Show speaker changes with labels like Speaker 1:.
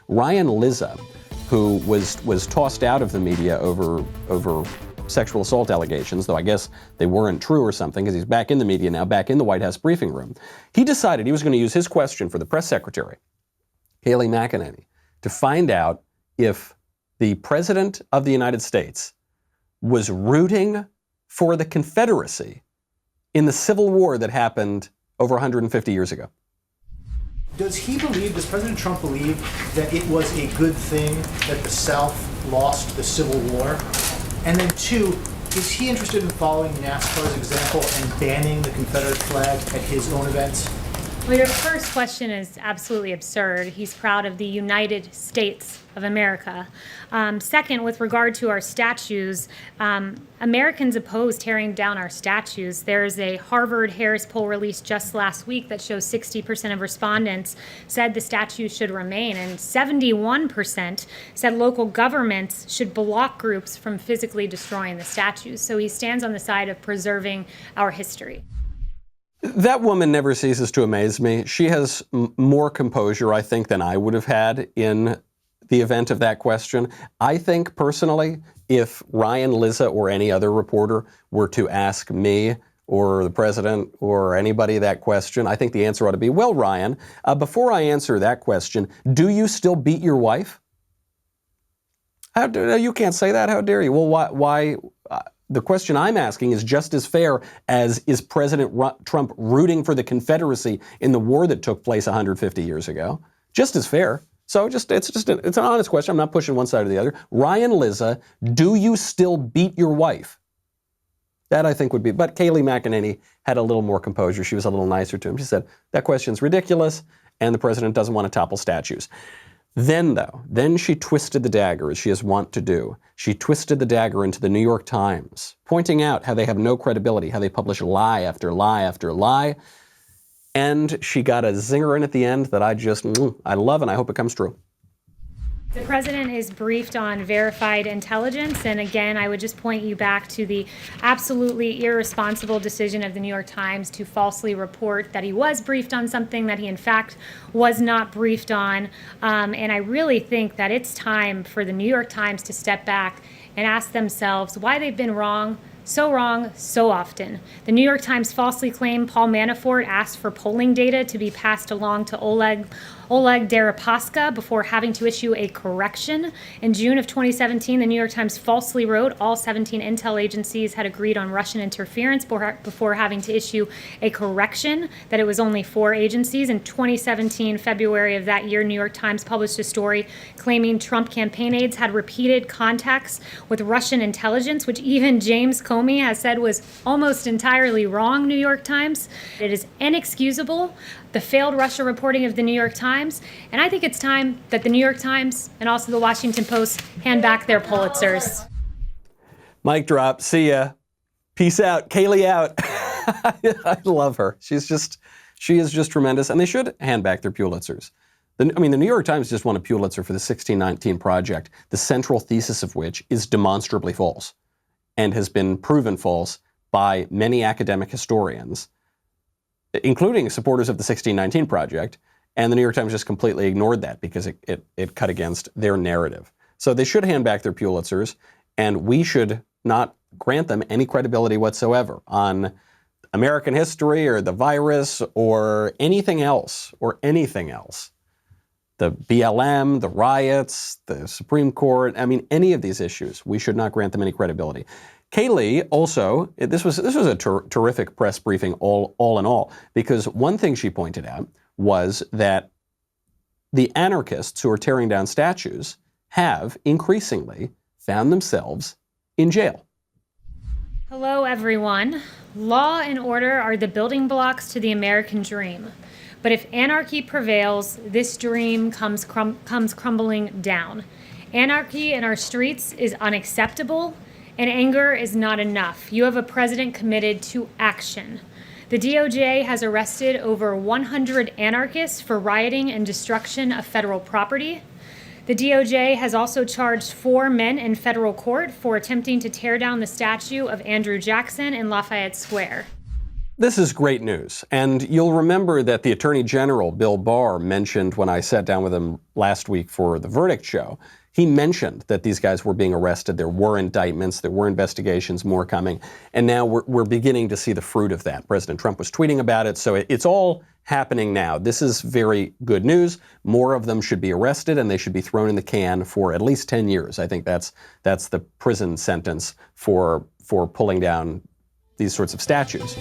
Speaker 1: Ryan Lizza, who was tossed out of the media over sexual assault allegations, though I guess they weren't true or something, because he's back in the media now, back in the White House briefing room. He decided he was going to use his question for the press secretary, Kayleigh McEnany, to find out if the President of the United States was rooting for the Confederacy in the Civil War that happened over 150 years ago.
Speaker 2: Does President Trump believe that it was a good thing that the South lost the Civil War? And then two, is he interested in following NASCAR's example and banning the Confederate flag at his own events?
Speaker 3: Well, your first question is absolutely absurd. He's proud of the United States of America. Second, with regard to our statues, Americans oppose tearing down our statues. There's a Harvard-Harris poll released just last week that shows 60% of respondents said the statues should remain, and 71% said local governments should block groups from physically destroying the statues. So he stands on the side of preserving our history.
Speaker 1: That woman never ceases to amaze me. She has more composure, I think, than I would have had in the event of that question. I think, personally, if Ryan Lizza or any other reporter were to ask me or the president or anybody that question, I think the answer ought to be, well, Ryan, before I answer that question, do you still beat your wife? You can't say that. How dare you? Well, why the question I'm asking is just as fair as is President Trump rooting for the Confederacy in the war that took place 150 years ago. Just as fair. So it's an honest question. I'm not pushing one side or the other. Ryan Lizza, do you still beat your wife? That I think would be, but Kayleigh McEnany had a little more composure. She was a little nicer to him. She said, that question's ridiculous and the president doesn't want to topple statues. Then she twisted the dagger, as she is wont to do. She twisted the dagger into the New York Times, pointing out how they have no credibility, how they publish lie after lie after lie. And she got a zinger in at the end that I love, and I hope it comes true.
Speaker 3: The president is briefed on verified intelligence, and again, I would just point you back to the absolutely irresponsible decision of the New York Times to falsely report that he was briefed on something that he in fact was not briefed on. And I really think that it's time for the New York Times to step back and ask themselves why they've been wrong so often. The New York Times falsely claimed Paul Manafort asked for polling data to be passed along to Oleg Deripaska before having to issue a correction. In June of 2017, the New York Times falsely wrote all 17 intel agencies had agreed on Russian interference before having to issue a correction that it was only 4 agencies. In 2017, February of that year, New York Times published a story claiming Trump campaign aides had repeated contacts with Russian intelligence, which even James Comey has said was almost entirely wrong, New York Times. It is inexcusable, the failed Russia reporting of the New York Times, and I think it's time that the New York Times and also the Washington Post hand back their Pulitzers.
Speaker 1: Mic drop. See ya. Peace out. Kayleigh out. I love her. She is just tremendous, and they should hand back their Pulitzers. The New York Times just won a Pulitzer for the 1619 Project, the central thesis of which is demonstrably false and has been proven false by many academic historians, including supporters of the 1619 Project, and the New York Times just completely ignored that because it cut against their narrative. So they should hand back their Pulitzers, and we should not grant them any credibility whatsoever on American history or the virus or anything else. The BLM, the riots, the Supreme Court, any of these issues, we should not grant them any credibility. Kayleigh also, this was a terrific press briefing all in all, because one thing she pointed out was that the anarchists who are tearing down statues have increasingly found themselves in jail.
Speaker 3: Hello, everyone. Law and order are the building blocks to the American dream. But if anarchy prevails, this dream comes crumbling down. Anarchy in our streets is unacceptable, and anger is not enough. You have a president committed to action. The DOJ has arrested over 100 anarchists for rioting and destruction of federal property. The DOJ has also charged 4 men in federal court for attempting to tear down the statue of Andrew Jackson in Lafayette Square.
Speaker 1: This is great news. And you'll remember that the Attorney General, Bill Barr, mentioned when I sat down with him last week for the verdict show, he mentioned that these guys were being arrested. There were indictments, there were investigations, more coming. And now we're beginning to see the fruit of that. President Trump was tweeting about it. So it's all happening now. This is very good news. More of them should be arrested, and they should be thrown in the can for at least 10 years. I think that's the prison sentence for pulling down these sorts of statues.